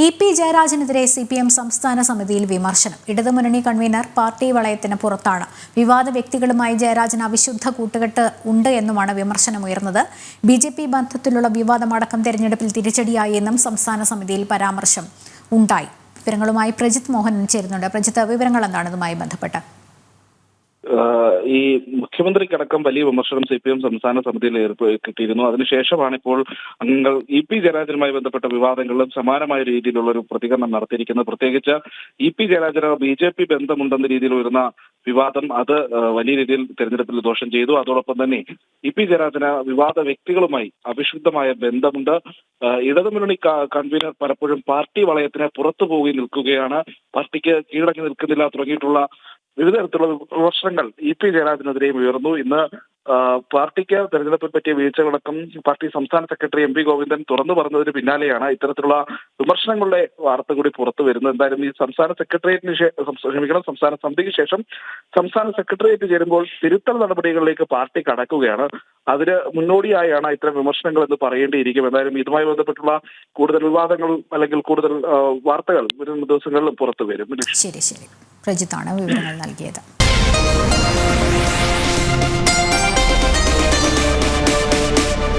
EP. ജയരാജനെതിരെ CPM സംസ്ഥാന സമിതിയിൽ വിമർശനം. ഇടതുമുന്നണി കൺവീനർ പാർട്ടി വളയത്തിന് പുറത്താണ്. വിവാദ വ്യക്തികളുമായി ജയരാജന് അവിശുദ്ധ കൂട്ടുകെട്ട് ഉണ്ട് എന്നുമാണ് വിമർശനമുയർന്നത്. BJP ബന്ധത്തിലുള്ള വിവാദമടക്കം തെരഞ്ഞെടുപ്പിൽ തിരിച്ചടിയായി എന്നും സംസ്ഥാന സമിതിയിൽ പരാമർശം ഉണ്ടായി. വിവരങ്ങളുമായി പ്രജിത് മോഹൻ ചേരുന്നുണ്ട്. പ്രജിത്ത്, വിവരങ്ങൾ എന്താണ് ഇതുമായി ബന്ധപ്പെട്ട്? ഈ മുഖ്യമന്ത്രിക്കടക്കം വലിയ വിമർശനം CPM സംസ്ഥാന സമിതിയിൽ കിട്ടിയിരുന്നു. അതിനുശേഷമാണ് ഇപ്പോൾ അംഗങ്ങൾ ഇ.പി. ജയരാജനുമായി ബന്ധപ്പെട്ട വിവാദങ്ങളിലും സമാനമായ രീതിയിലുള്ള ഒരു പ്രതികരണം നടത്തിയിരിക്കുന്നത്. പ്രത്യേകിച്ച് ഇ.പി. ജയരാജന് BJP ബന്ധമുണ്ടെന്ന രീതിയിൽ വരുന്ന വിവാദം അത് വലിയ രീതിയിൽ തെരഞ്ഞെടുപ്പിൽ ദോഷം ചെയ്തു. അതോടൊപ്പം തന്നെ ഇ.പി. ജയരാജന് വിവാദ വ്യക്തികളുമായി അവിശുദ്ധമായ ബന്ധമുണ്ട്. ഇടതുമുന്നണി കൺവീനർ പലപ്പോഴും പാർട്ടി വളയത്തിന് പുറത്തു പോയി നിൽക്കുകയാണ്, പാർട്ടിക്ക് കീഴടങ്ങി നിൽക്കുന്നില്ല തുടങ്ങിയിട്ടുള്ള വിവിധ തരത്തിലുള്ള വിമർശനങ്ങൾ ഇ.പി. ജയരാജനെതിരെയും ഉയർന്നു. ഇന്ന് പാർട്ടിക്ക് തെരഞ്ഞെടുപ്പിൽ പറ്റിയ വീഴ്ചകളടക്കം പാർട്ടി സംസ്ഥാന സെക്രട്ടറി MP ഗോവിന്ദൻ തുറന്നു പറഞ്ഞതിന് പിന്നാലെയാണ് ഇത്തരത്തിലുള്ള വിമർശനങ്ങളുടെ വാർത്ത കൂടി പുറത്തു വരുന്നത്. എന്തായാലും ഈ സംസ്ഥാന സമിതിക്ക് ശേഷം സംസ്ഥാന സെക്രട്ടേറിയറ്റ് ചേരുമ്പോൾ തിരുത്തൽ നടപടികളിലേക്ക് പാർട്ടി കടക്കുകയാണ്. അതിന് മുന്നോടിയായാണ് ഇത്തരം വിമർശനങ്ങൾ എന്ന് പറയേണ്ടിയിരിക്കും. എന്തായാലും ഇതുമായി ബന്ധപ്പെട്ടുള്ള കൂടുതൽ വിവാദങ്ങൾ അല്ലെങ്കിൽ കൂടുതൽ വാർത്തകൾ വരും ദിവസങ്ങളിലും പുറത്തു വരും. ശരി, പ്രജിത്താണ് വിവരങ്ങൾ നൽകിയത്.